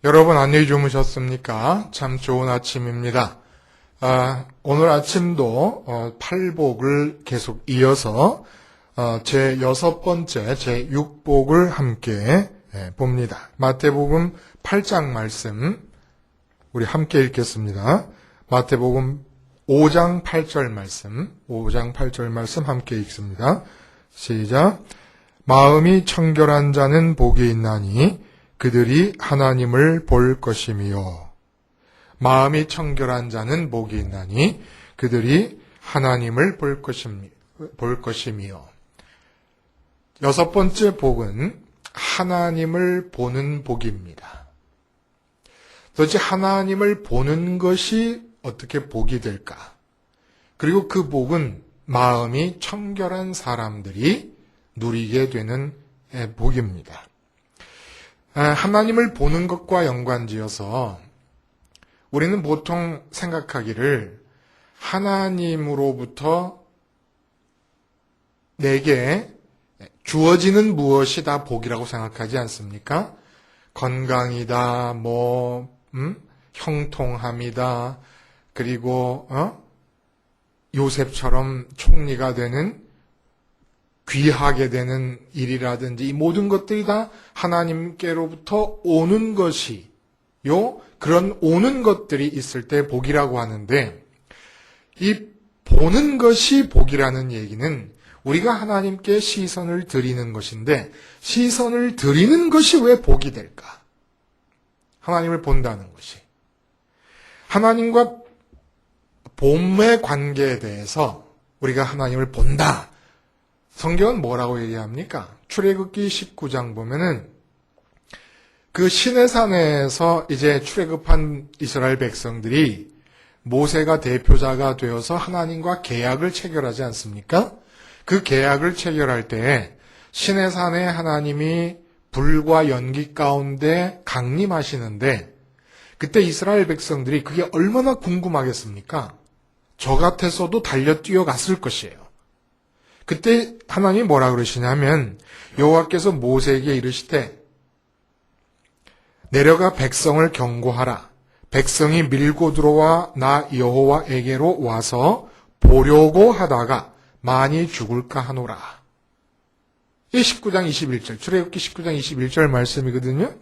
여러분 안녕히 주무셨습니까? 참 좋은 아침입니다. 오늘 아침도 팔복을 계속 이어서 제 6번째, 제 6복을 함께 봅니다. 마태복음 8장 말씀 우리 함께 읽겠습니다. 마태복음 5장 8절 말씀 함께 읽습니다. 시작. 마음이 청결한 자는 복이 있나니 그들이 하나님을 볼 것이미요. 마음이 청결한 자는 복이 있나니 그들이 하나님을 볼 것이미요. 6번째 복은 하나님을 보는 복입니다. 도대체 하나님을 보는 것이 어떻게 복이 될까? 그리고 그 복은 마음이 청결한 사람들이 누리게 되는 복입니다. 하나님을 보는 것과 연관지어서 우리는 보통 생각하기를 하나님으로부터 내게 주어지는 무엇이 다 복이라고 생각하지 않습니까? 건강이다, 형통함이다, 그리고 요셉처럼 총리가 되는 귀하게 되는 일이라든지 이 모든 것들이 다 하나님께로부터 오는 것이요. 그런 오는 것들이 있을 때 복이라고 하는데 이 보는 것이 복이라는 얘기는 우리가 하나님께 시선을 드리는 것인데 시선을 드리는 것이 왜 복이 될까? 하나님을 본다는 것이. 하나님과 봄의 관계에 대해서 우리가 하나님을 본다. 성경은 뭐라고 얘기합니까? 출애굽기 19장 보면은 그 시내산에서 이제 출애굽한 이스라엘 백성들이 모세가 대표자가 되어서 하나님과 계약을 체결하지 않습니까? 그 계약을 체결할 때 시내산에 하나님이 불과 연기 가운데 강림하시는데 그때 이스라엘 백성들이 그게 얼마나 궁금하겠습니까? 저 같아서도 달려 뛰어갔을 것이에요. 그때 하나님이 뭐라 그러시냐면 여호와께서 모세에게 이르시되 내려가 백성을 경고하라. 백성이 밀고 들어와 나 여호와에게로 와서 보려고 하다가 많이 죽을까 하노라. 이 19장 21절, 출애굽기 19장 21절 말씀이거든요.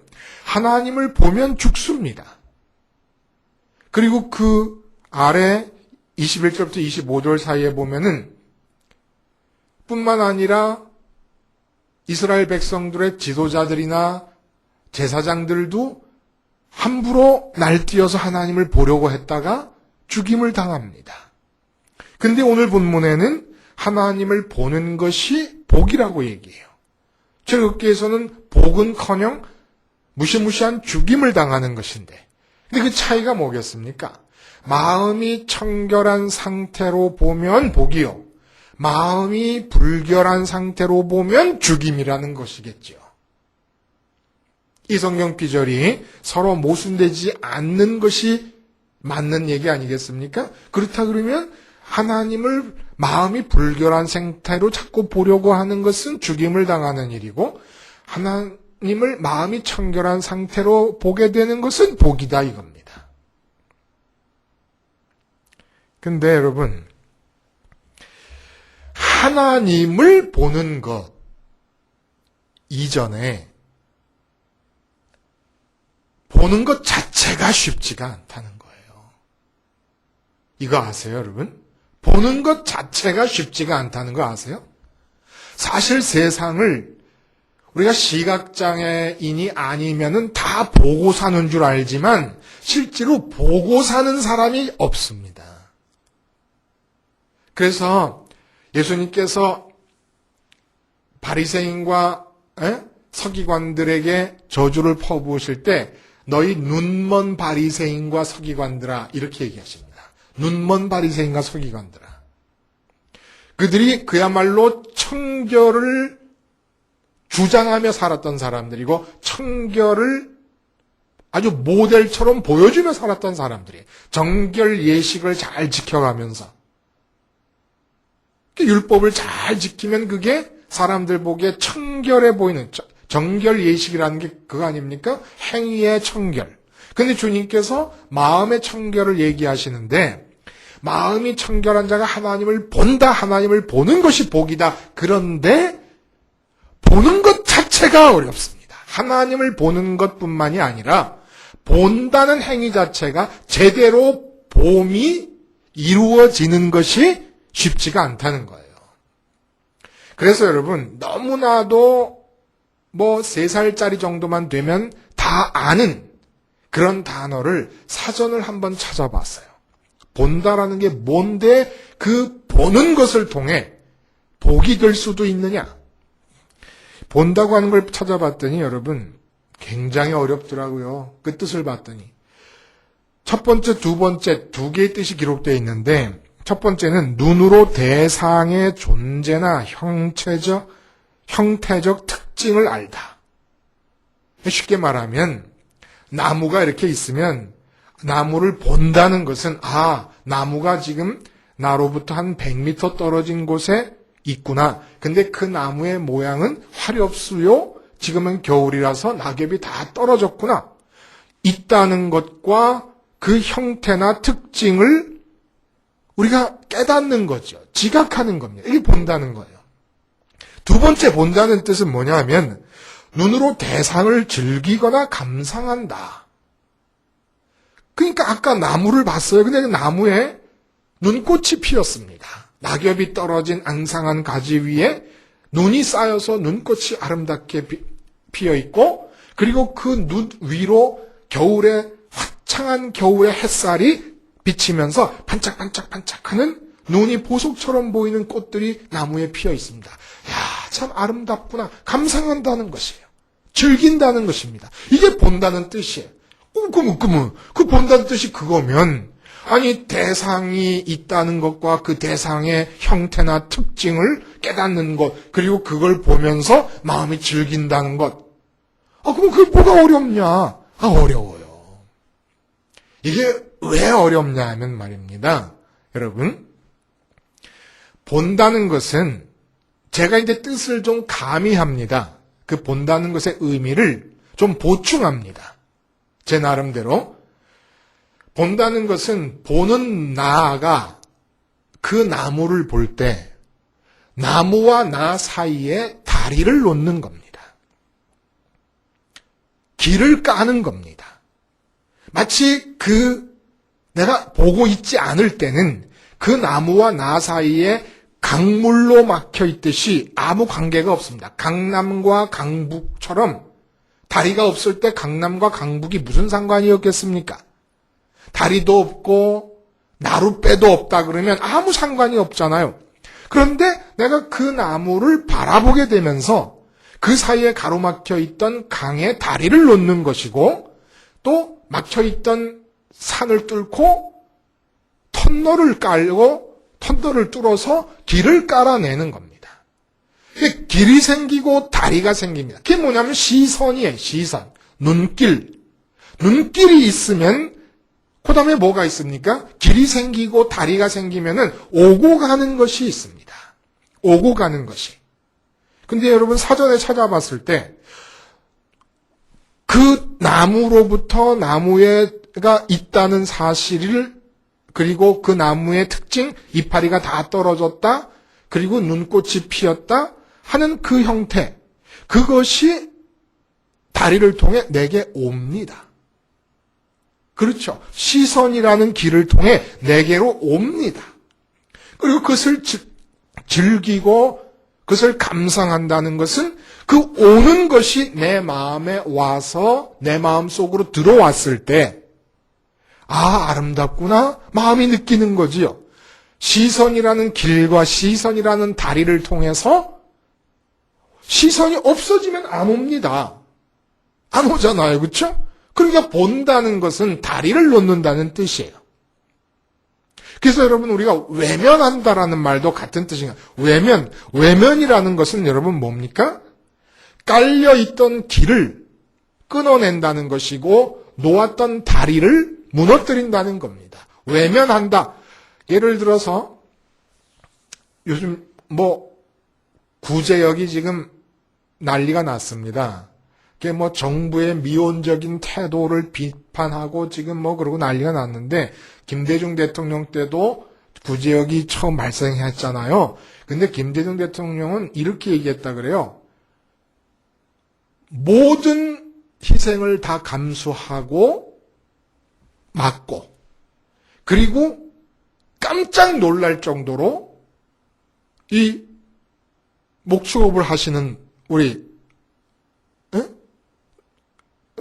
하나님을 보면 죽습니다. 그리고 그 아래 21절부터 25절 사이에 보면은 뿐만 아니라 이스라엘 백성들의 지도자들이나 제사장들도 함부로 날뛰어서 하나님을 보려고 했다가 죽임을 당합니다. 근데 오늘 본문에는 하나님을 보는 것이 복이라고 얘기해요. 출애굽기에서는 복은커녕 무시무시한 죽임을 당하는 것인데 근데 그 차이가 뭐겠습니까? 마음이 청결한 상태로 보면 복이요. 마음이 불결한 상태로 보면 죽임이라는 것이겠죠. 이 성경 구절이 서로 모순되지 않는 것이 맞는 얘기 아니겠습니까? 그렇다 그러면 하나님을 마음이 불결한 상태로 자꾸 보려고 하는 것은 죽임을 당하는 일이고 하나님을 마음이 청결한 상태로 보게 되는 것은 복이다 이겁니다. 근데 여러분 하나님을 보는 것 이전에 보는 것 자체가 쉽지가 않다는 거예요. 이거 아세요, 여러분? 보는 것 자체가 쉽지가 않다는 거 아세요? 사실 세상을 우리가 시각장애인이 아니면은 다 보고 사는 줄 알지만 실제로 보고 사는 사람이 없습니다. 그래서 예수님께서 바리새인과 서기관들에게 저주를 퍼부으실 때 너희 눈먼 바리새인과 서기관들아 이렇게 얘기하십니다. 눈먼 바리새인과 서기관들아. 그들이 그야말로 청결을 주장하며 살았던 사람들이고 청결을 아주 모델처럼 보여주며 살았던 사람들이에요. 정결 예식을 잘 지켜가면서 율법을 잘 지키면 그게 사람들 보기에 청결해 보이는 정결 예식이라는 게 그거 아닙니까? 행위의 청결. 근데 주님께서 마음의 청결을 얘기하시는데 마음이 청결한 자가 하나님을 본다. 하나님을 보는 것이 복이다. 그런데 보는 것 자체가 어렵습니다. 하나님을 보는 것뿐만이 아니라 본다는 행위 자체가 제대로 봄이 이루어지는 것이 쉽지가 않다는 거예요. 그래서 여러분 너무나도 3살짜리 정도만 되면 다 아는 그런 단어를 사전을 한번 찾아봤어요. 본다라는 게 뭔데 그 보는 것을 통해 복이 될 수도 있느냐? 본다고 하는 걸 찾아봤더니 여러분 굉장히 어렵더라고요. 그 뜻을 봤더니 첫 번째, 두 번째 두 개의 뜻이 기록되어 있는데 첫 번째는 눈으로 대상의 존재나 형태적 특징을 알다. 쉽게 말하면 나무가 이렇게 있으면 나무를 본다는 것은 나무가 지금 나로부터 한 100m 떨어진 곳에 있구나. 근데 그 나무의 모양은 화렵수요. 지금은 겨울이라서 낙엽이 다 떨어졌구나. 있다는 것과 그 형태나 특징을 우리가 깨닫는 거죠. 지각하는 겁니다. 이게 본다는 거예요. 두 번째 본다는 뜻은 뭐냐 하면 눈으로 대상을 즐기거나 감상한다. 그러니까 아까 나무를 봤어요. 근데 그 나무에 눈꽃이 피었습니다. 낙엽이 떨어진 앙상한 가지 위에 눈이 쌓여서 눈꽃이 아름답게 피어 있고 그리고 그 눈 위로 화창한 겨울의 햇살이 비치면서 반짝반짝반짝하는 눈이 보석처럼 보이는 꽃들이 나무에 피어 있습니다. 참 아름답구나. 감상한다는 것이에요. 즐긴다는 것입니다. 이게 본다는 뜻이에요. 그 본다는 뜻이 그거면 아니 대상이 있다는 것과 그 대상의 형태나 특징을 깨닫는 것 그리고 그걸 보면서 마음이 즐긴다는 것 그럼 그게 뭐가 어렵냐? 어려워요. 이게 왜 어렵냐 하면 말입니다. 여러분 본다는 것은 제가 이제 뜻을 좀 가미합니다. 그 본다는 것의 의미를 좀 보충합니다. 제 나름대로 본다는 것은 보는 나가 그 나무를 볼 때 나무와 나 사이에 다리를 놓는 겁니다. 길을 까는 겁니다. 마치 내가 보고 있지 않을 때는 그 나무와 나 사이에 강물로 막혀 있듯이 아무 관계가 없습니다. 강남과 강북처럼 다리가 없을 때 강남과 강북이 무슨 상관이었겠습니까? 다리도 없고 나룻배도 없다 그러면 아무 상관이 없잖아요. 그런데 내가 그 나무를 바라보게 되면서 그 사이에 가로막혀 있던 강에 다리를 놓는 것이고 또 막혀 있던 산을 뚫고 터널을 뚫어서 길을 깔아내는 겁니다. 길이 생기고 다리가 생깁니다. 그게 뭐냐면 시선이에요. 시선. 눈길이 있으면 그 다음에 뭐가 있습니까? 길이 생기고 다리가 생기면은 오고 가는 것이 있습니다. 오고 가는 것이. 근데 여러분 사전에 찾아봤을 때 그 나무로부터 나무가 있다는 사실을 그리고 그 나무의 특징, 이파리가 다 떨어졌다, 그리고 눈꽃이 피었다 하는 그 형태, 그것이 다리를 통해 내게 옵니다. 그렇죠. 시선이라는 길을 통해 내게로 옵니다. 그리고 그것을 즐기고 그것을 감상한다는 것은 그 오는 것이 내 마음에 와서 내 마음 속으로 들어왔을 때 아름답구나 마음이 느끼는 거지요. 시선이라는 길과 시선이라는 다리를 통해서 시선이 없어지면 안 옵니다. 안 오잖아요. 그렇죠? 그러니까 본다는 것은 다리를 놓는다는 뜻이에요. 그래서 여러분 우리가 외면한다라는 말도 같은 뜻인가? 외면이라는 것은 여러분 뭡니까? 깔려있던 길을 끊어낸다는 것이고 놓았던 다리를 무너뜨린다는 겁니다. 외면한다. 예를 들어서 요즘 구제역이 지금 난리가 났습니다. 그게 뭐 정부의 미온적인 태도를 비판하고 지금 뭐 그러고 난리가 났는데, 김대중 대통령 때도 구제역이 처음 발생했잖아요. 근데 김대중 대통령은 이렇게 얘기했다 그래요. 모든 희생을 다 감수하고 막고, 그리고 깜짝 놀랄 정도로 이 목축업을 하시는 우리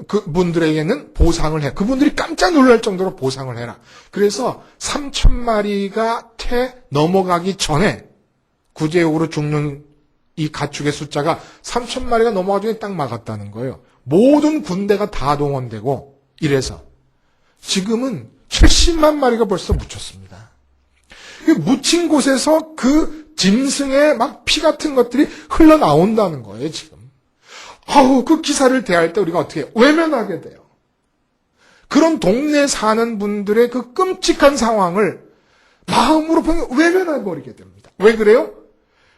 그분들에게는 보상을 해. 그분들이 깜짝 놀랄 정도로 보상을 해라. 그래서 3,000마리가 넘어가기 전에 구제역으로 죽는 이 가축의 숫자가 3,000마리가 넘어가기 전에 딱 막았다는 거예요. 모든 군대가 다 동원되고 이래서 지금은 70만 마리가 벌써 묻혔습니다. 묻힌 곳에서 그 짐승의 막 피 같은 것들이 흘러나온다는 거예요, 지금. 그 기사를 대할 때 우리가 어떻게 해요? 외면하게 돼요. 그런 동네에 사는 분들의 그 끔찍한 상황을 마음으로 외면해버리게 됩니다. 왜 그래요?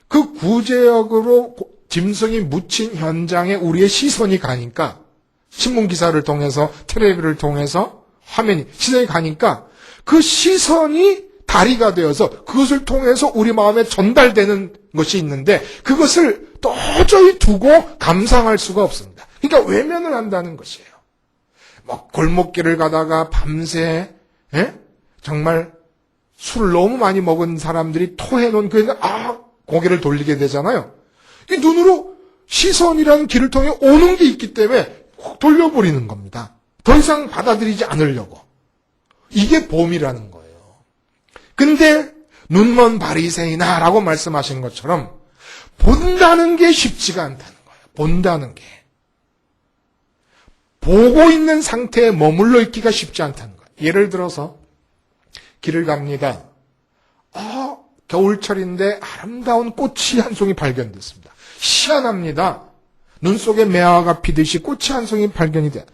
그 구제역으로 짐승이 묻힌 현장에 우리의 시선이 가니까, 신문기사를 통해서, 텔레비를 통해서 시선이 가니까 그 시선이 다리가 되어서 그것을 통해서 우리 마음에 전달되는 것이 있는데 그것을 도저히 두고 감상할 수가 없습니다. 그러니까 외면을 한다는 것이에요. 뭐 골목길을 가다가 밤새 정말 술을 너무 많이 먹은 사람들이 토해놓은 고개를 돌리게 되잖아요. 이 눈으로 시선이라는 길을 통해 오는 게 있기 때문에 돌려버리는 겁니다. 더 이상 받아들이지 않으려고. 이게 봄이라는 거예요. 근데 눈먼 바리새인아라고 말씀하신 것처럼 본다는 게 쉽지가 않다는 거예요. 본다는 게. 보고 있는 상태에 머물러 있기가 쉽지 않다는 거예요. 예를 들어서 길을 갑니다. 겨울철인데 아름다운 꽃이 한 송이 발견됐습니다. 희한합니다. 눈 속에 매화가 피듯이 꽃이 한 송이 발견이 돼.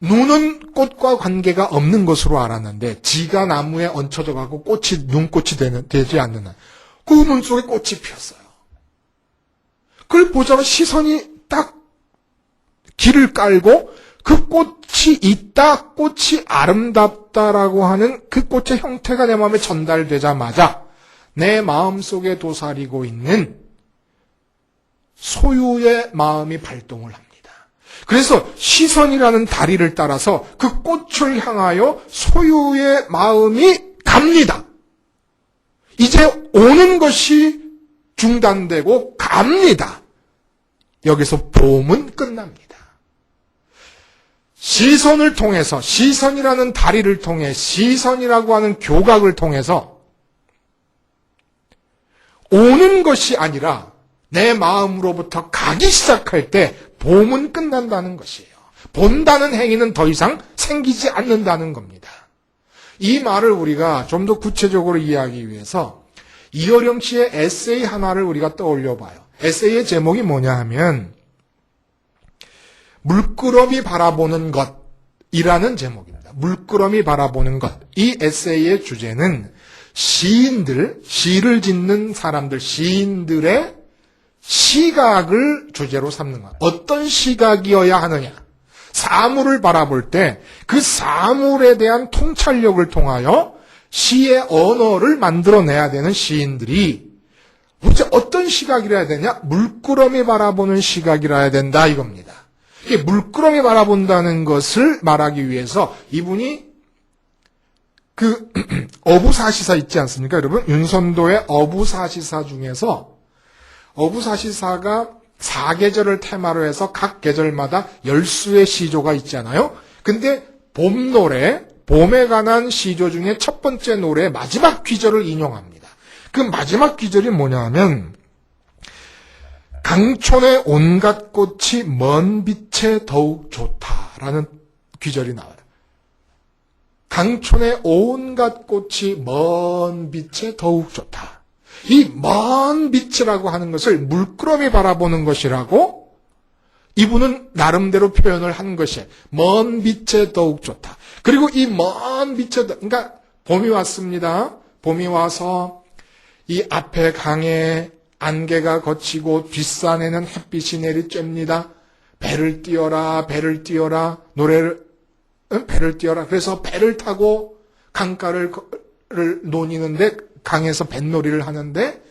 눈은 꽃과 관계가 없는 것으로 알았는데 지가 나무에 얹혀져 가고 눈꽃이 되지 않는 한 그 눈 속에 꽃이 피었어요. 그걸 보자마자 시선이 딱 길을 깔고 그 꽃이 있다, 꽃이 아름답다라고 하는 그 꽃의 형태가 내 마음에 전달되자마자 내 마음속에 도사리고 있는 소유의 마음이 발동을 합니다. 그래서 시선이라는 다리를 따라서 그 꽃을 향하여 소유의 마음이 갑니다. 이제 오는 것이 중단되고 갑니다. 여기서 봄은 끝납니다. 시선을 통해서, 시선이라는 다리를 통해, 시선이라고 하는 교각을 통해서 오는 것이 아니라 내 마음으로부터 가기 시작할 때 봄은 끝난다는 것이에요. 본다는 행위는 더 이상 생기지 않는다는 겁니다. 이 말을 우리가 좀 더 구체적으로 이해하기 위해서 이어령 씨의 에세이 하나를 우리가 떠올려 봐요. 에세이의 제목이 뭐냐 하면 물끄러미 바라보는 것이라는 제목입니다. 물끄러미 바라보는 것. 이 에세이의 주제는 시를 짓는 사람들, 시인들의 시각을 주제로 삼는 것. 어떤 시각이어야 하느냐. 사물을 바라볼 때 그 사물에 대한 통찰력을 통하여 시의 언어를 만들어내야 되는 시인들이 도대체 어떤 시각이라 해야 되냐? 물끄러미 바라보는 시각이라 해야 된다 이겁니다. 이게 물끄러미 바라본다는 것을 말하기 위해서 이분이 그 어부사시사 있지 않습니까? 여러분 윤선도의 어부사시사 중에서 어부사시사가 4계절을 테마로 해서 각 계절마다 10수의 시조가 있잖아요. 근데 봄노래, 봄에 관한 시조 중에 첫 번째 노래의 마지막 귀절을 인용합니다. 그 마지막 귀절이 뭐냐 하면 강촌의 온갖 꽃이 먼 빛에 더욱 좋다라는 귀절이 나와요. 강촌의 온갖 꽃이 먼 빛에 더욱 좋다. 이 먼 빛이라고 하는 것을 물끄러미 바라보는 것이라고 이분은 나름대로 표현을 한 것이 먼 빛에 더욱 좋다. 그리고 이 먼 빛에 그러니까 봄이 왔습니다. 봄이 와서 이 앞에 강에 안개가 걷히고 뒷산에는 햇빛이 내리쬐니다. 배를 띄어라, 배를 띄어라, 배를 띄어라. 그래서 배를 타고 강가를 노니는데, 강에서 뱃놀이를 하는데,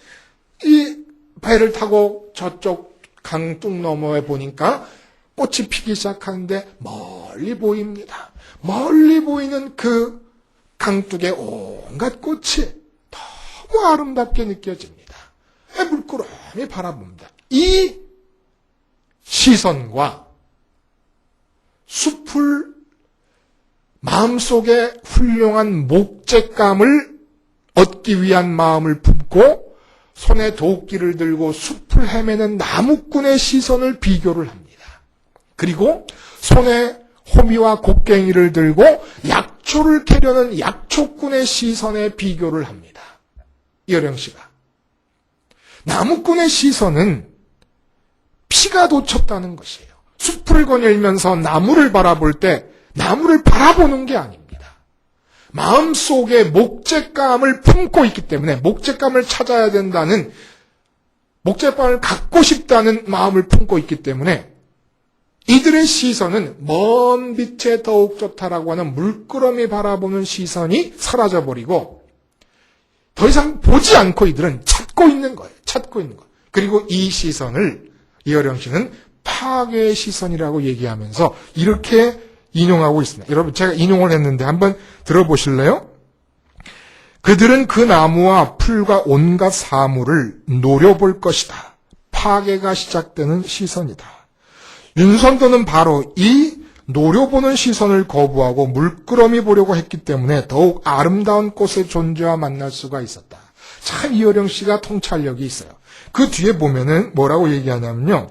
이 배를 타고 저쪽 강둑 너머에 보니까 꽃이 피기 시작하는데 멀리 보입니다. 멀리 보이는 그 강둑의 온갖 꽃이 너무 아름답게 느껴집니다. 물끄러미 바라봅니다. 이 시선과 숲을 마음속에 훌륭한 목재감을 얻기 위한 마음을 품고 손에 도끼를 들고 숲을 헤매는 나무꾼의 시선을 비교를 합니다. 그리고 손에 호미와 곡괭이를 들고 약초를 캐려는 약초꾼의 시선에 비교를 합니다. 이어령 씨가. 나무꾼의 시선은 피가 돋쳤다는 것이에요. 숲을 거닐면서 나무를 바라볼 때 나무를 바라보는 게 아닙니다. 마음속에 목재감을 품고 있기 때문에 목재감을 찾아야 된다는, 목재감을 갖고 싶다는 마음을 품고 있기 때문에 이들의 시선은 먼 빛에 더욱 좋다라고 하는 물끄러미 바라보는 시선이 사라져버리고 더 이상 보지 않고 이들은 찾고 있는 거예요. 찾고 있는 거예요. 그리고 이 시선을 이어령 씨는 파괴의 시선이라고 얘기하면서 이렇게 인용하고 있습니다. 여러분, 제가 인용을 했는데 한번 들어보실래요? 그들은 그 나무와 풀과 온갖 사물을 노려볼 것이다. 파괴가 시작되는 시선이다. 윤선도는 바로 이 노려보는 시선을 거부하고 물끄러미 보려고 했기 때문에 더욱 아름다운 꽃의 존재와 만날 수가 있었다. 참 이어령 씨가 통찰력이 있어요. 그 뒤에 보면은 뭐라고 얘기하냐면요.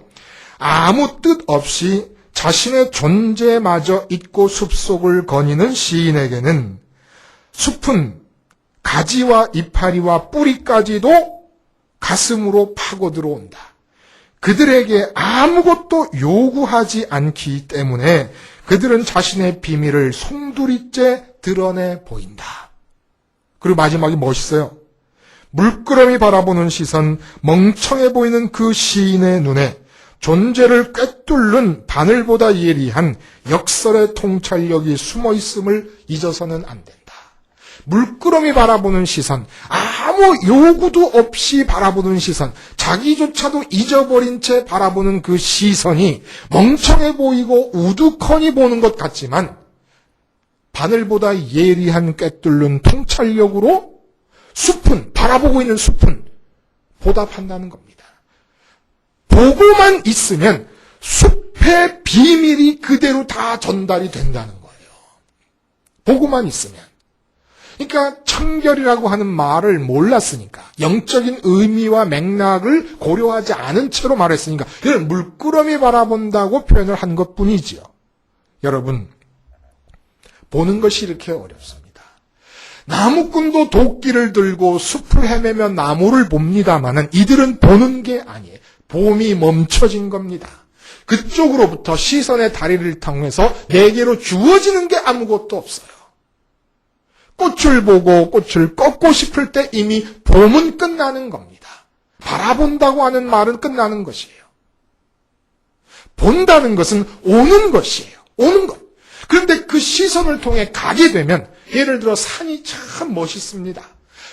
아무 뜻 없이 자신의 존재마저 잊고 숲속을 거니는 시인에게는 숲은 가지와 이파리와 뿌리까지도 가슴으로 파고 들어온다. 그들에게 아무것도 요구하지 않기 때문에 그들은 자신의 비밀을 송두리째 드러내 보인다. 그리고 마지막이 멋있어요. 물끄러미 바라보는 시선, 멍청해 보이는 그 시인의 눈에 존재를 꿰뚫는 바늘보다 예리한 역설의 통찰력이 숨어있음을 잊어서는 안 된다. 물끄러미 바라보는 시선, 아무 요구도 없이 바라보는 시선, 자기조차도 잊어버린 채 바라보는 그 시선이 멍청해 보이고 우두커니 보는 것 같지만 바늘보다 예리한 꿰뚫는 통찰력으로 숲은, 바라보고 있는 숲은 보답한다는 겁니다. 보고만 있으면 숲의 비밀이 그대로 다 전달이 된다는 거예요. 보고만 있으면. 그러니까 청결이라고 하는 말을 몰랐으니까, 영적인 의미와 맥락을 고려하지 않은 채로 말했으니까 이런 물끄러미 바라본다고 표현을 한 것뿐이지요. 여러분, 보는 것이 이렇게 어렵습니다. 나무꾼도 도끼를 들고 숲을 헤매며 나무를 봅니다마는 이들은 보는 게 아니에요. 봄이 멈춰진 겁니다. 그쪽으로부터 시선의 다리를 통해서 내게로 주어지는 게 아무것도 없어요. 꽃을 보고 꽃을 꺾고 싶을 때 이미 봄은 끝나는 겁니다. 바라본다고 하는 말은 끝나는 것이에요. 본다는 것은 오는 것이에요. 오는 것. 그런데 그 시선을 통해 가게 되면, 예를 들어 산이 참 멋있습니다.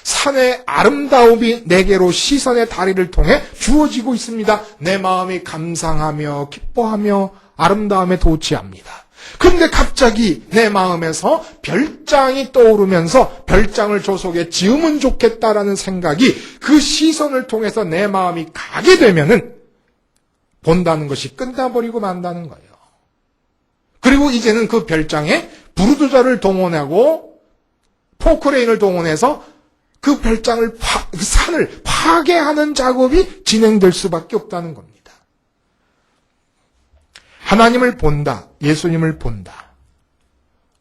산의 아름다움이 내게로 시선의 다리를 통해 주어지고 있습니다. 내 마음이 감상하며 기뻐하며 아름다움에 도취합니다. 그런데 갑자기 내 마음에서 별장이 떠오르면서 별장을 저 속에 지으면 좋겠다라는 생각이 그 시선을 통해서 내 마음이 가게 되면은 본다는 것이 끝나버리고 만다는 거예요. 그리고 이제는 그 별장에 부르도자를 동원하고 포크레인을 동원해서 그 별장을 그 산을 파괴하는 작업이 진행될 수밖에 없다는 겁니다. 하나님을 본다, 예수님을 본다.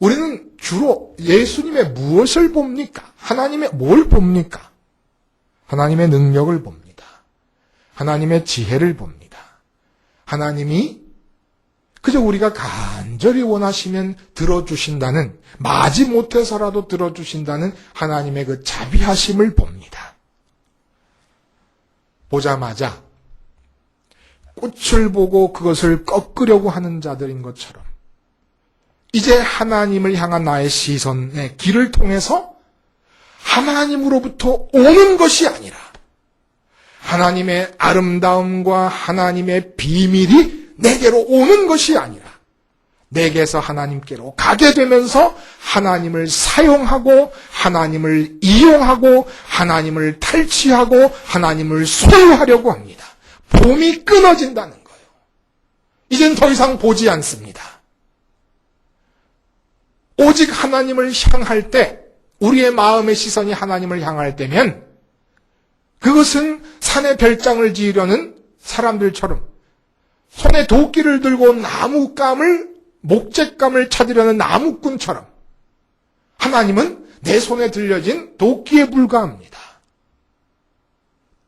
우리는 주로 예수님의 무엇을 봅니까? 하나님의 뭘 봅니까? 하나님의 능력을 봅니다. 하나님의 지혜를 봅니다. 하나님이 그저 우리가 간절히 원하시면 들어주신다는, 마지 못해서라도 들어주신다는 하나님의 그 자비하심을 봅니다. 보자마자 꽃을 보고 그것을 꺾으려고 하는 자들인 것처럼 이제 하나님을 향한 나의 시선의 길을 통해서 하나님으로부터 오는 것이 아니라 하나님의 아름다움과 하나님의 비밀이 내게로 오는 것이 아니라 내게서 하나님께로 가게 되면서 하나님을 사용하고 하나님을 이용하고 하나님을 탈취하고 하나님을 소유하려고 합니다. 봄이 끊어진다는 거예요. 이젠 더 이상 보지 않습니다. 오직 하나님을 향할 때, 우리의 마음의 시선이 하나님을 향할 때면 그것은 산에 별장을 지으려는 사람들처럼 손에 도끼를 들고 목재감을 찾으려는 나무꾼처럼 하나님은 내 손에 들려진 도끼에 불과합니다.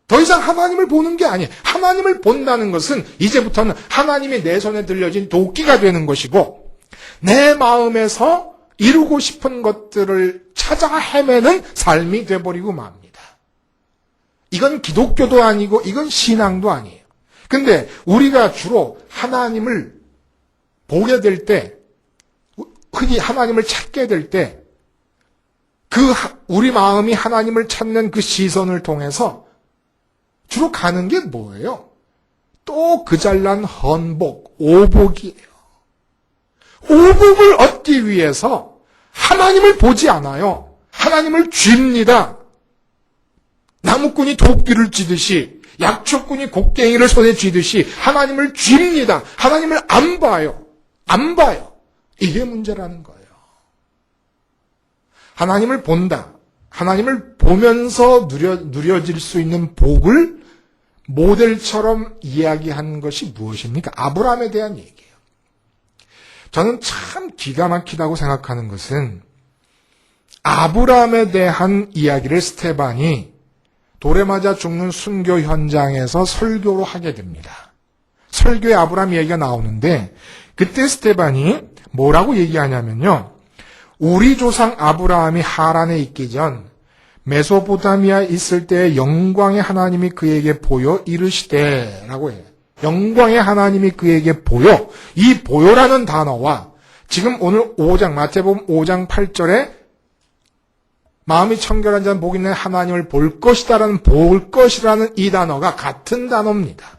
더 이상 하나님을 보는 게 아니에요. 하나님을 본다는 것은 이제부터는 하나님이 내 손에 들려진 도끼가 되는 것이고 내 마음에서 이루고 싶은 것들을 찾아 헤매는 삶이 돼버리고 맙니다. 이건 기독교도 아니고 이건 신앙도 아니에요. 근데 우리가 주로 하나님을 보게 될 때, 흔히 하나님을 찾게 될 때, 우리 마음이 하나님을 찾는 그 시선을 통해서 주로 가는 게 뭐예요? 또 그 잘난 헌복, 오복이에요. 오복을 얻기 위해서 하나님을 보지 않아요. 하나님을 쥡니다. 나무꾼이 도끼를 쥐듯이, 약초꾼이 곡괭이를 손에 쥐듯이 하나님을 쥡니다. 하나님을 안 봐요. 안 봐요. 이게 문제라는 거예요. 하나님을 본다. 하나님을 보면서 누려질 수 있는 복을 모델처럼 이야기한 것이 무엇입니까? 아브라함에 대한 얘기예요. 저는 참 기가 막히다고 생각하는 것은 아브라함에 대한 이야기를 스테반이 돌에 맞아 죽는 순교 현장에서 설교로 하게 됩니다. 설교에 아브라함 이야기가 나오는데 그때 스테반이 뭐라고 얘기하냐면요. 우리 조상 아브라함이 하란에 있기 전 메소포타미아에 있을 때 영광의 하나님이 그에게 보여 이르시되 라고 해요. 영광의 하나님이 그에게 보여. 이 보여라는 단어와 지금 오늘 5장 마태복음 5장 8절에 마음이 청결한 자는 복 있는 하나님을 볼 것이다라는 볼 것이라는 이 단어가 같은 단어입니다.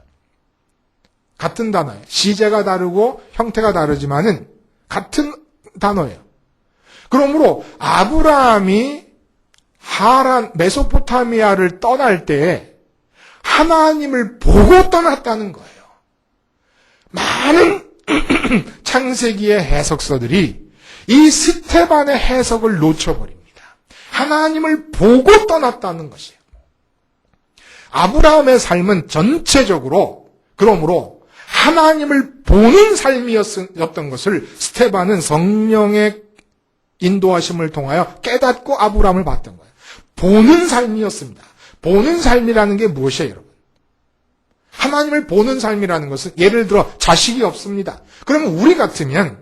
같은 단어예요. 시제가 다르고 형태가 다르지만은 같은 단어예요. 그러므로 아브라함이 하란 메소포타미아를 떠날 때 하나님을 보고 떠났다는 거예요. 많은 창세기의 해석서들이 이 스테반의 해석을 놓쳐버립니다. 하나님을 보고 떠났다는 것이에요. 아브라함의 삶은 전체적으로 그러므로 하나님을 보는 삶이었던 것을 스테반은 성령의 인도하심을 통하여 깨닫고 아브라함을 봤던 거예요. 보는 삶이었습니다. 보는 삶이라는 게 무엇이에요, 여러분? 하나님을 보는 삶이라는 것은 예를 들어 자식이 없습니다. 그러면 우리 같으면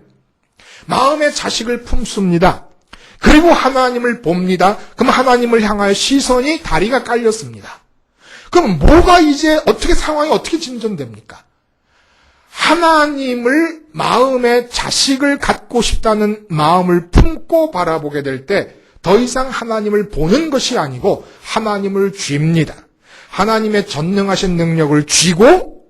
마음에 자식을 품습니다. 그리고 하나님을 봅니다. 그럼 하나님을 향하여 시선이 다리가 깔렸습니다. 그럼 뭐가 이제 상황이 어떻게 진전됩니까? 하나님을 마음에 자식을 갖고 싶다는 마음을 품고 바라보게 될 때 더 이상 하나님을 보는 것이 아니고 하나님을 쥡니다. 하나님의 전능하신 능력을 쥐고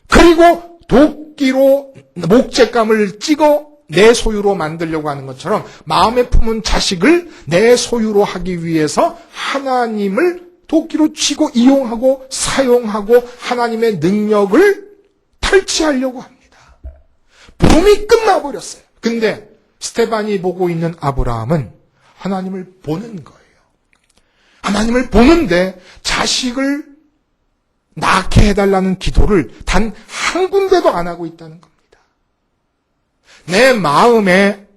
그리고 도끼로 목재감을 찍어 내 소유로 만들려고 하는 것처럼 마음에 품은 자식을 내 소유로 하기 위해서 하나님을 도끼로 쥐고 이용하고 사용하고 하나님의 능력을 탈취하려고 합니다. 봄이 끝나버렸어요. 근데 스테반이 보고 있는 아브라함은 하나님을 보는 거예요. 하나님을 보는데 자식을 낳게 해달라는 기도를 단 한 군데도 안 하고 있다는 겁니다. 내 마음에,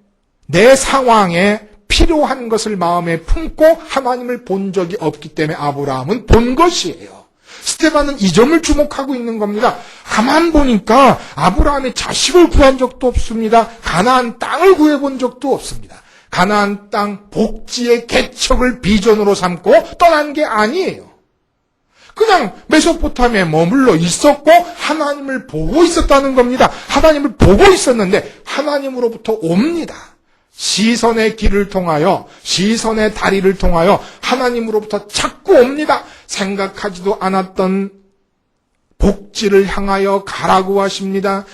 내 상황에 필요한 것을 마음에 품고 하나님을 본 적이 없기 때문에 아브라함은 본 것이에요. 스테반은 이 점을 주목하고 있는 겁니다. 가만 보니까 아브라함이 자식을 구한 적도 없습니다. 가나안 땅을 구해본 적도 없습니다. 가나안 땅 복지의 개척을 비전으로 삼고 떠난 게 아니에요. 그냥 메소포타미아에 머물러 있었고 하나님을 보고 있었다는 겁니다. 하나님을 보고 있었는데 하나님으로부터 옵니다. 시선의 길을 통하여, 시선의 다리를 통하여 하나님으로부터 자꾸 옵니다. 생각하지도 않았던 복지를 향하여 가라고 하십니다.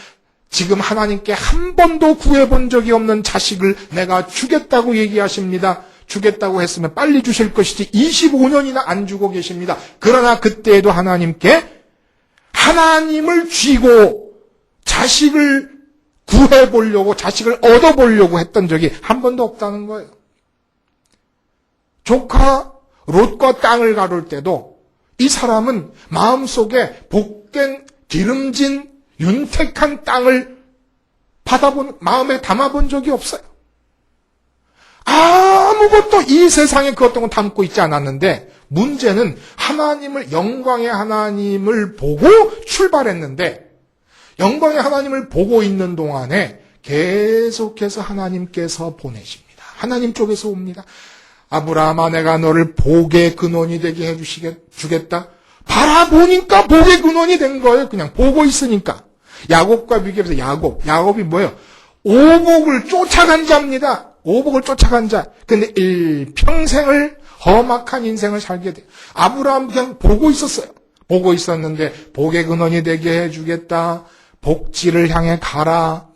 지금 하나님께 한 번도 구해본 적이 없는 자식을 내가 주겠다고 얘기하십니다. 주겠다고 했으면 빨리 주실 것이지 25년이나 안 주고 계십니다. 그러나 그때에도 하나님께 하나님을 쥐고 자식을 구해보려고, 자식을 얻어보려고 했던 적이 한 번도 없다는 거예요. 조카 롯과 땅을 가를 때도 이 사람은 마음속에 복된 기름진 윤택한 땅을 마음에 담아본 적이 없어요. 아무것도 이 세상에 그 어떤 건 담고 있지 않았는데 문제는 영광의 하나님을 보고 출발했는데 영광의 하나님을 보고 있는 동안에 계속해서 하나님께서 보내십니다. 하나님 쪽에서 옵니다. 아브라함아, 내가 너를 복의 근원이 되게 해주겠다. 바라보니까 복의 근원이 된 거예요. 그냥 보고 있으니까. 야곱과 비교해서 야곱이 뭐예요? 오복을 쫓아간 자입니다. 오복을 쫓아간 자. 근데 일평생을 험악한 인생을 살게 돼요. 아브라함 그냥 보고 있었어요. 보고 있었는데 복의 근원이 되게 해주겠다. 복지를 향해 가라.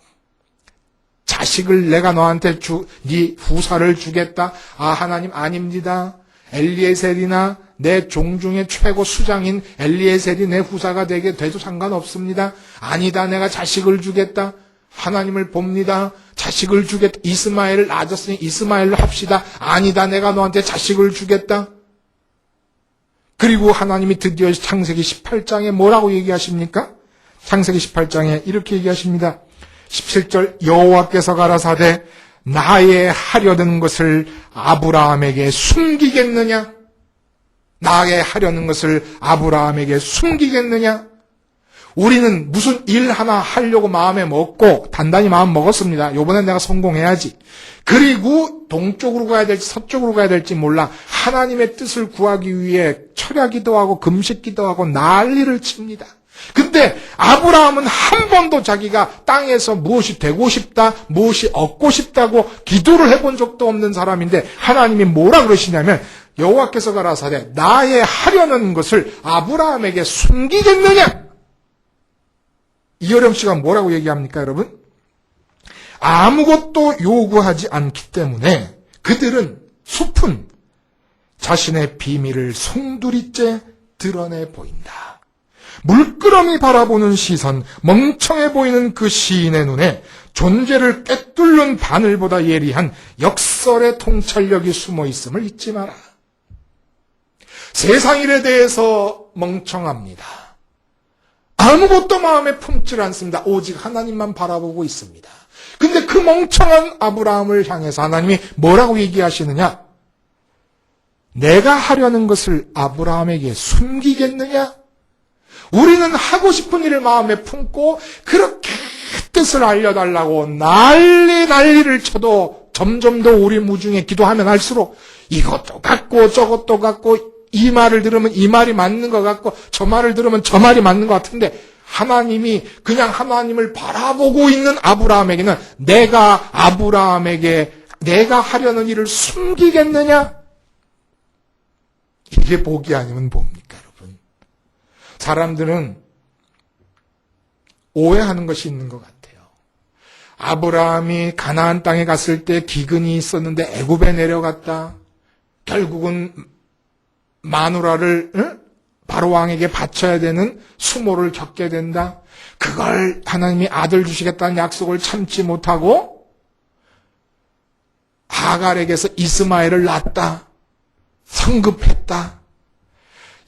자식을 내가 너한테 네 후사를 주겠다. 아, 하나님 아닙니다. 엘리에셀이나 내 종 중에 최고 수장인 엘리에셀이 내 후사가 되게 돼도 상관없습니다. 아니다, 내가 자식을 주겠다. 하나님을 봅니다. 자식을 주겠다. 이스마엘을 낳았으니 이스마엘로 합시다. 아니다, 내가 너한테 자식을 주겠다. 그리고 하나님이 드디어 창세기 18장에 뭐라고 얘기하십니까? 창세기 18장에 이렇게 얘기하십니다. 17절, 여호와께서 가라사대 나의 하려는 것을 아브라함에게 숨기겠느냐? 나의 하려는 것을 아브라함에게 숨기겠느냐? 우리는 무슨 일 하나 하려고 마음에 먹고 단단히 마음 먹었습니다. 요번엔 내가 성공해야지. 그리고 동쪽으로 가야 될지 서쪽으로 가야 될지 몰라. 하나님의 뜻을 구하기 위해 철야기도 하고 금식기도 하고 난리를 칩니다. 근데 아브라함은 한 번도 자기가 땅에서 무엇이 되고 싶다, 무엇이 얻고 싶다고 기도를 해본 적도 없는 사람인데 하나님이 뭐라 그러시냐면 여호와께서 가라사대 나의 하려는 것을 아브라함에게 숨기겠느냐? 이어령 씨가 뭐라고 얘기합니까, 여러분? 아무것도 요구하지 않기 때문에 그들은 숲은 자신의 비밀을 송두리째 드러내 보인다. 물끄러미 바라보는 시선, 멍청해 보이는 그 시인의 눈에 존재를 꿰뚫는 바늘보다 예리한 역설의 통찰력이 숨어 있음을 잊지 마라. 세상 일에 대해서 멍청합니다. 아무것도 마음에 품질 않습니다. 오직 하나님만 바라보고 있습니다. 근데 그 멍청한 아브라함을 향해서 하나님이 뭐라고 얘기하시느냐? 내가 하려는 것을 아브라함에게 숨기겠느냐? 우리는 하고 싶은 일을 마음에 품고 그렇게 뜻을 알려달라고 난리를 쳐도 점점 더 우리 무중에 기도하면 할수록 이것도 같고 저것도 같고 이 말을 들으면 이 말이 맞는 것 같고 저 말을 들으면 저 말이 맞는 것 같은데 하나님이 그냥 하나님을 바라보고 있는 아브라함에게는 내가 아브라함에게 내가 하려는 일을 숨기겠느냐? 이게 복이 아니면 뭡니까, 여러분? 사람들은 오해하는 것이 있는 것 같아요. 아브라함이 가나안 땅에 갔을 때 기근이 있었는데 애굽에 내려갔다. 결국은 마누라를 바로 왕에게 바쳐야 되는 수모를 겪게 된다. 그걸 하나님이 아들 주시겠다는 약속을 참지 못하고 하갈에게서 이스마엘을 낳았다. 성급했다.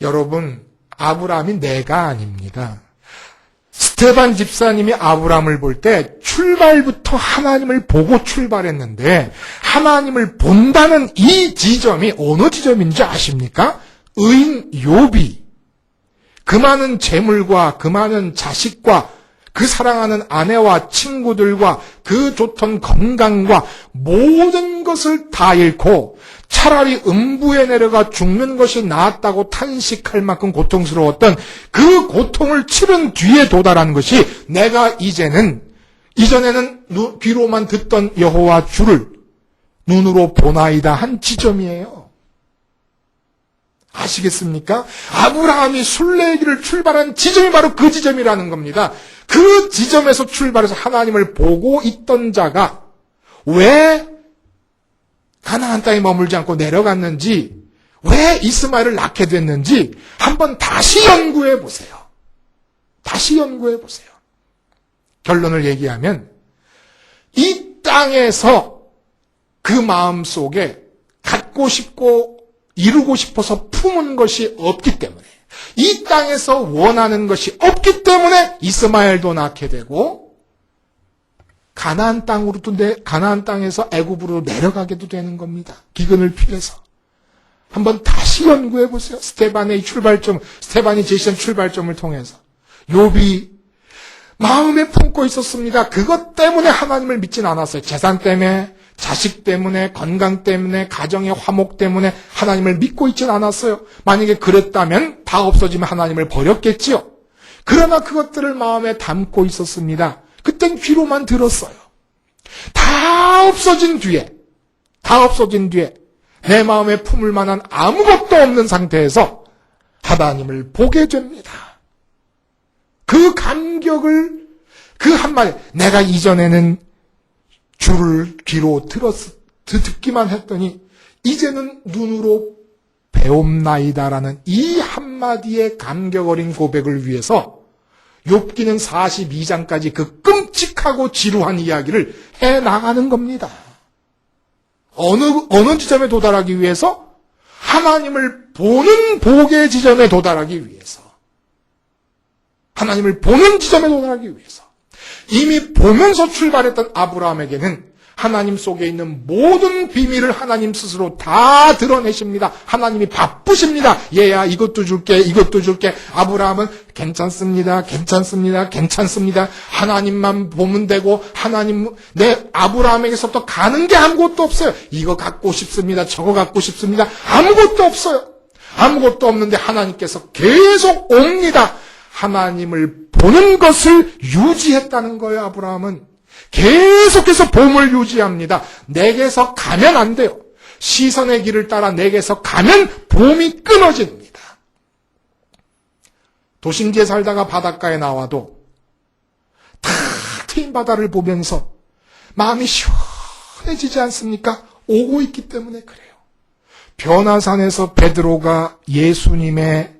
여러분, 아브라함이 내가 아닙니다. 스테반 집사님이 아브라함을 볼 때 출발부터 하나님을 보고 출발했는데 하나님을 본다는 이 지점이 어느 지점인지 아십니까? 의인 욥이 그 많은 재물과 그 많은 자식과 그 사랑하는 아내와 친구들과 그 좋던 건강과 모든 것을 다 잃고 차라리 음부에 내려가 죽는 것이 나았다고 탄식할 만큼 고통스러웠던 그 고통을 치른 뒤에 도달한 것이 내가 이전에는 귀로만 듣던 여호와 주를 눈으로 보나이다 한 지점이에요. 아시겠습니까? 아브라함이 순례길을 출발한 지점이 바로 그 지점이라는 겁니다. 그 지점에서 출발해서 하나님을 보고 있던 자가 왜 가나안 땅에 머물지 않고 내려갔는지, 왜 이스마엘을 낳게 됐는지 한번 다시 연구해 보세요. 다시 연구해 보세요. 결론을 얘기하면 이 땅에서 그 마음 속에 갖고 싶고 이루고 싶어서 품은 것이 없기 때문에, 이 땅에서 원하는 것이 없기 때문에 이스마엘도 낳게 되고 가나안 땅에서 애굽으로 내려가게도 되는 겁니다. 기근을 피해서. 한번 다시 연구해 보세요. 스테반이 제시한 출발점을 통해서. 욥이 마음에 품고 있었습니다. 그것 때문에 하나님을 믿진 않았어요. 재산 때문에, 자식 때문에, 건강 때문에, 가정의 화목 때문에 하나님을 믿고 있진 않았어요. 만약에 그랬다면 다 없어지면 하나님을 버렸겠지요. 그러나 그것들을 마음에 담고 있었습니다. 그땐 귀로만 들었어요. 다 없어진 뒤에 내 마음에 품을 만한 아무것도 없는 상태에서 하나님을 보게 됩니다. 그 감격을, 그 한마디, 내가 이전에는 주를 귀로 듣기만 했더니 이제는 눈으로 배움나이다라는 이 한마디의 감격 어린 고백을 위해서 욥기는 42장까지 그 끔찍하고 지루한 이야기를 해나가는 겁니다. 어느 지점에 도달하기 위해서? 하나님을 보는 복의 지점에 도달하기 위해서. 하나님을 보는 지점에 도달하기 위해서. 이미 보면서 출발했던 아브라함에게는 하나님 속에 있는 모든 비밀을 하나님 스스로 다 드러내십니다. 하나님이 바쁘십니다. 얘야, 이것도 줄게. 아브라함은 괜찮습니다. 하나님만 보면 되고, 내 아브라함에게서부터 가는 게 아무것도 없어요. 이거 갖고 싶습니다. 저거 갖고 싶습니다. 아무것도 없어요. 아무것도 없는데 하나님께서 계속 옵니다. 하나님을 보는 것을 유지했다는 거예요, 아브라함은. 계속해서 봄을 유지합니다. 내게서 가면 안 돼요. 시선의 길을 따라 내게서 가면 봄이 끊어집니다. 도심지에 살다가 바닷가에 나와도 탁 트인 바다를 보면서 마음이 시원해지지 않습니까? 오고 있기 때문에 그래요. 변화산에서 베드로가 예수님의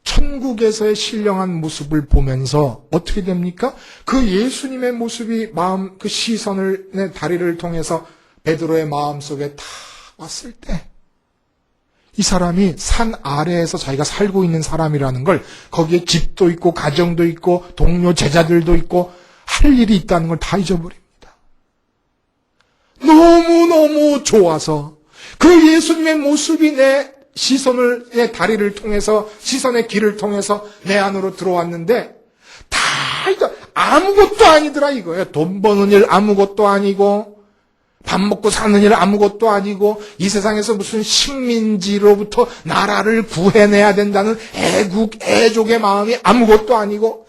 천국에서의 신령한 모습을 보면서 어떻게 됩니까? 그 예수님의 모습이 그 시선을, 내 다리를 통해서 베드로의 마음속에 다 왔을 때, 이 사람이 산 아래에서 자기가 살고 있는 사람이라는 걸, 거기에 집도 있고 가정도 있고 동료 제자들도 있고 할 일이 있다는 걸 다 잊어버립니다. 너무너무 좋아서 그 예수님의 모습이 내 다리를 통해서, 시선의 길을 통해서 내 안으로 들어왔는데, 다 아무것도 아니더라 이거예요. 돈 버는 일 아무것도 아니고, 밥 먹고 사는 일 아무것도 아니고, 이 세상에서 무슨 식민지로부터 나라를 구해내야 된다는 애족의 마음이 아무것도 아니고,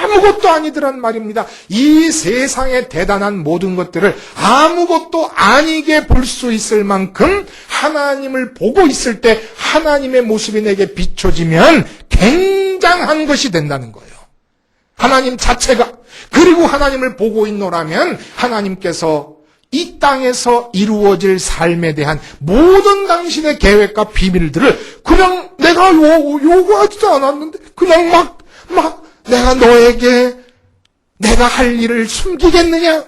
아무것도 아니더란 말입니다. 이 세상의 대단한 모든 것들을 아무것도 아니게 볼 수 있을 만큼 하나님을 보고 있을 때 하나님의 모습이 내게 비춰지면 굉장한 것이 된다는 거예요. 하나님 자체가. 그리고 하나님을 보고 있노라면 하나님께서 이 땅에서 이루어질 삶에 대한 모든 당신의 계획과 비밀들을 그냥 내가 요구하지도 않았는데 그냥 막 내가 너에게 내가 할 일을 숨기겠느냐?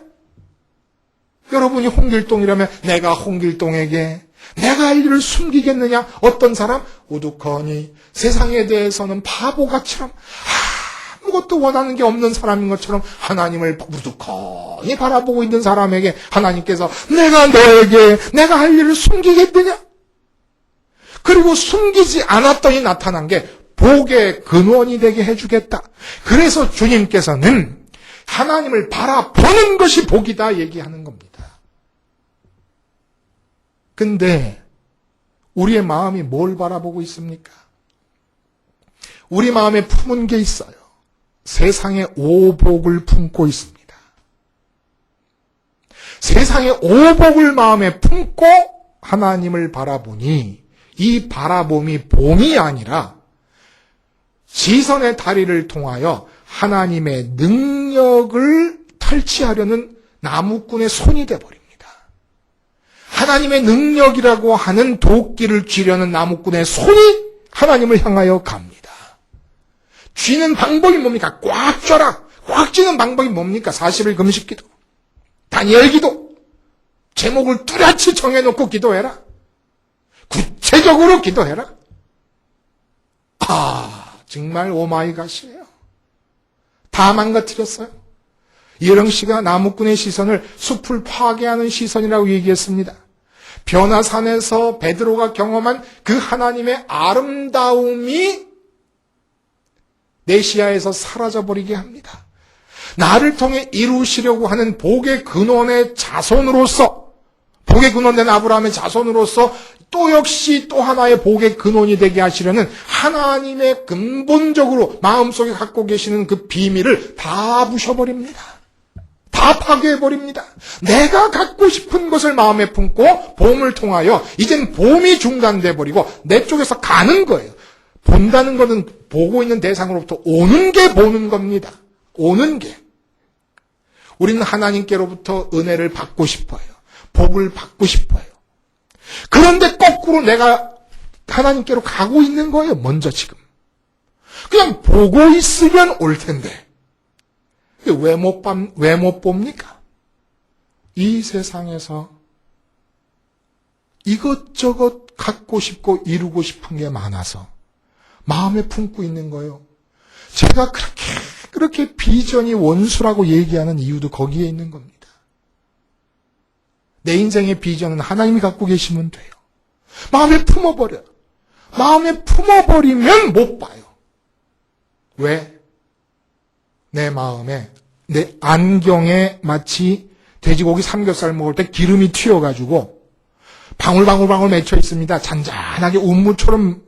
여러분이 홍길동이라면 내가 홍길동에게 내가 할 일을 숨기겠느냐? 어떤 사람? 우두커니 세상에 대해서는 바보같이럼 아무것도 원하는 게 없는 사람인 것처럼 하나님을 우두커니 바라보고 있는 사람에게 하나님께서 내가 너에게 내가 할 일을 숨기겠느냐? 그리고 숨기지 않았더니 나타난 게 복의 근원이 되게 해주겠다. 그래서 주님께서는 하나님을 바라보는 것이 복이다 얘기하는 겁니다. 근데 우리의 마음이 뭘 바라보고 있습니까? 우리 마음에 품은 게 있어요. 세상의 오복을 품고 있습니다. 세상의 오복을 마음에 품고 하나님을 바라보니 이 바라봄이 봄이 아니라 시선의 다리를 통하여 하나님의 능력을 탈취하려는 나무꾼의 손이 되어버립니다. 하나님의 능력이라고 하는 도끼를 쥐려는 나무꾼의 손이 하나님을 향하여 갑니다. 쥐는 방법이 뭡니까? 꽉 쥐어라. 꽉 쥐는 방법이 뭡니까? 40일 금식기도, 다니엘 기도, 제목을 뚜렷이 정해놓고 기도해라. 구체적으로 기도해라. 정말 오마이갓이에요. 다 망가뜨렸어요. 이영 씨가 나무꾼의 시선을 숲을 파괴하는 시선이라고 얘기했습니다. 변화산에서 베드로가 경험한 그 하나님의 아름다움이 내 시야에서 사라져버리게 합니다. 나를 통해 이루시려고 하는 복의 근원의 자손으로서, 복의 근원된 아브라함의 자손으로서 또 역시 또 하나의 복의 근원이 되게 하시려는 하나님의 근본적으로 마음속에 갖고 계시는 그 비밀을 다 부셔버립니다. 다 파괴해버립니다. 내가 갖고 싶은 것을 마음에 품고 봄을 통하여 이젠 봄이 중단돼 버리고 내 쪽에서 가는 거예요. 본다는 것은 보고 있는 대상으로부터 오는 게 보는 겁니다. 오는 게. 우리는 하나님께로부터 은혜를 받고 싶어요. 복을 받고 싶어요. 그런데 거꾸로 내가 하나님께로 가고 있는 거예요. 먼저 지금. 그냥 보고 있으면 올 텐데. 왜 못 봅니까? 이 세상에서 이것저것 갖고 싶고 이루고 싶은 게 많아서 마음에 품고 있는 거예요. 제가 그렇게 비전이 원수라고 얘기하는 이유도 거기에 있는 겁니다. 내 인생의 비전은 하나님이 갖고 계시면 돼요. 마음에 품어버려요. 마음에 품어버리면 못 봐요. 왜? 내 마음에, 내 안경에 마치 돼지고기 삼겹살 먹을 때 기름이 튀어가지고 방울방울 맺혀 있습니다. 잔잔하게 운무처럼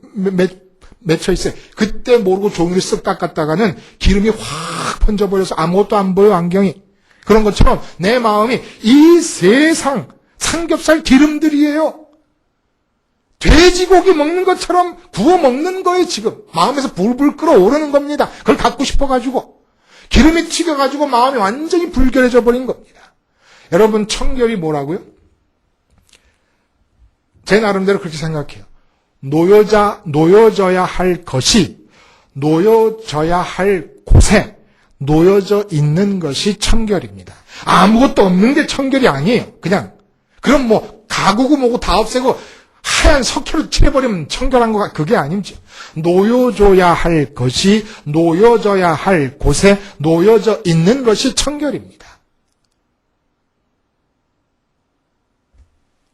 맺혀 있어요. 그때 모르고 종이를 쓱 닦았다가는 기름이 확 번져버려서 아무것도 안 보여, 안경이. 그런 것처럼 내 마음이 이 세상 삼겹살 기름들이에요. 돼지고기 먹는 것처럼 구워 먹는 거예요, 지금. 마음에서 불불 끓어오르는 겁니다. 그걸 갖고 싶어가지고. 기름이 튀겨가지고 마음이 완전히 불결해져 버린 겁니다. 여러분, 청결이 뭐라고요? 제 나름대로 그렇게 생각해요. 놓여져야 할 것이, 놓여져야 할 곳에 놓여져 있는 것이 청결입니다. 아무것도 없는 게 청결이 아니에요. 그럼 가구고 뭐고 다 없애고 하얀 석회로 칠해버리면 청결한 거가 그게 아니죠. 놓여져야 할 것이 놓여져야 할 곳에 놓여져 있는 것이 청결입니다.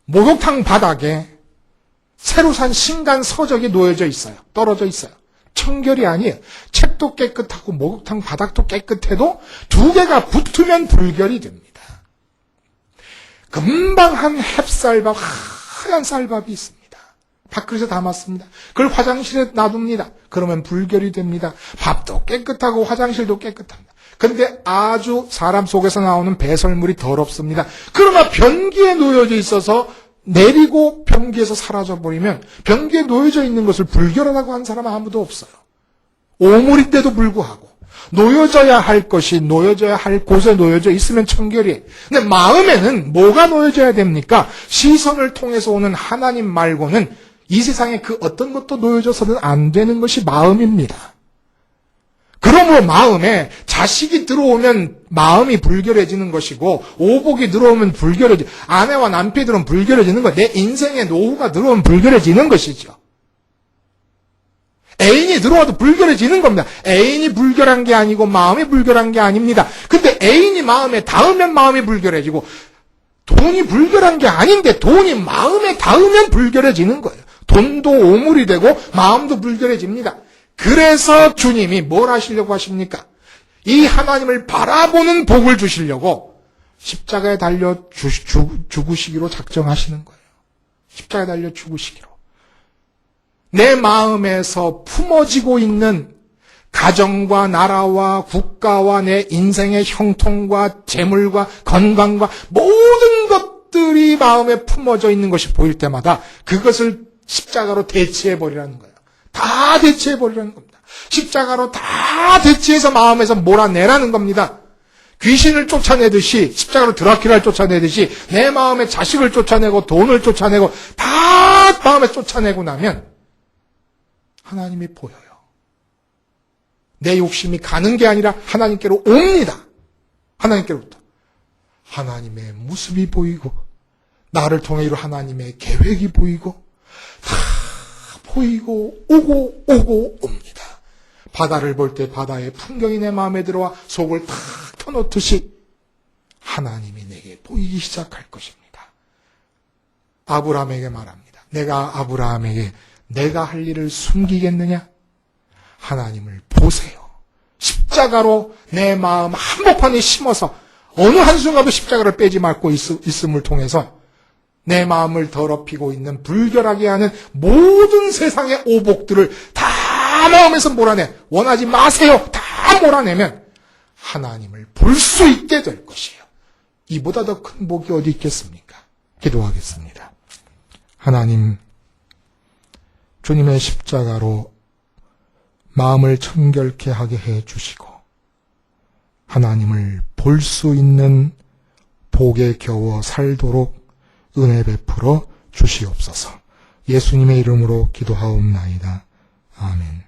목욕탕 바닥에 새로 산 신간 서적이 놓여져 있어요. 떨어져 있어요. 청결이 아니에요. 책도 깨끗하고 목욕탕 바닥도 깨끗해도 두 개가 붙으면 불결이 됩니다. 금방 한 햅쌀밥, 하얀 쌀밥이 있습니다. 밥그릇에 담았습니다. 그걸 화장실에 놔둡니다. 그러면 불결이 됩니다. 밥도 깨끗하고 화장실도 깨끗합니다. 그런데 아주 사람 속에서 나오는 배설물이 더럽습니다. 그러나 변기에 놓여져 있어서 내리고 변기에서 사라져버리면 변기에 놓여져 있는 것을 불결하다고 한 사람은 아무도 없어요. 오물인데도 불구하고 놓여져야 할 것이 놓여져야 할 곳에 놓여져 있으면 청결이에요. 근데 마음에는 뭐가 놓여져야 됩니까? 시선을 통해서 오는 하나님 말고는 이 세상에 그 어떤 것도 놓여져서는 안 되는 것이 마음입니다. 그러므로 마음에 자식이 들어오면 마음이 불결해지는 것이고 오복이 들어오면 불결해지고 아내와 남편이 들어오면 불결해지는 것, 내 인생에 노후가 들어오면 불결해지는 것이죠. 애인이 들어와도 불결해지는 겁니다. 애인이 불결한 게 아니고 마음이 불결한 게 아닙니다. 근데 애인이 마음에 닿으면 마음이 불결해지고 돈이 불결한 게 아닌데 돈이 마음에 닿으면 불결해지는 거예요. 돈도 오물이 되고 마음도 불결해집니다. 그래서 주님이 뭘 하시려고 하십니까? 이 하나님을 바라보는 복을 주시려고 십자가에 달려 죽으시기로 작정하시는 거예요. 십자가에 달려 죽으시기로. 내 마음에서 품어지고 있는 가정과 나라와 국가와 내 인생의 형통과 재물과 건강과 모든 것들이 마음에 품어져 있는 것이 보일 때마다 그것을 십자가로 대체해버리라는 거예요. 다 대체해버리라는 겁니다. 십자가로 다 대체해서 마음에서 몰아내라는 겁니다. 귀신을 쫓아내듯이, 십자가로 드라큘라를 쫓아내듯이 내 마음에 자식을 쫓아내고 돈을 쫓아내고 다 마음에 쫓아내고 나면 하나님이 보여요. 내 욕심이 가는 게 아니라 하나님께로 옵니다. 하나님께로부터. 하나님의 모습이 보이고 나를 통해 이루 하나님의 계획이 보이고 다 보이고 오고 옵니다. 바다를 볼 때 바다의 풍경이 내 마음에 들어와 속을 탁 터놓듯이 하나님이 내게 보이기 시작할 것입니다. 아브라함에게 말합니다. 내가 아브라함에게 내가 할 일을 숨기겠느냐? 하나님을 보세요. 십자가로 내 마음 한복판에 심어서 어느 한순간도 십자가를 빼지 말고 있음을 통해서 내 마음을 더럽히고 있는 불결하게 하는 모든 세상의 오복들을 다 마음에서 몰아내. 원하지 마세요. 다 몰아내면 하나님을 볼 수 있게 될 것이에요. 이보다 더 큰 복이 어디 있겠습니까? 기도하겠습니다. 하나님, 주님의 십자가로 마음을 청결케 하게 해 주시고 하나님을 볼 수 있는 복에 겨워 살도록 은혜 베풀어 주시옵소서. 예수님의 이름으로 기도하옵나이다. 아멘.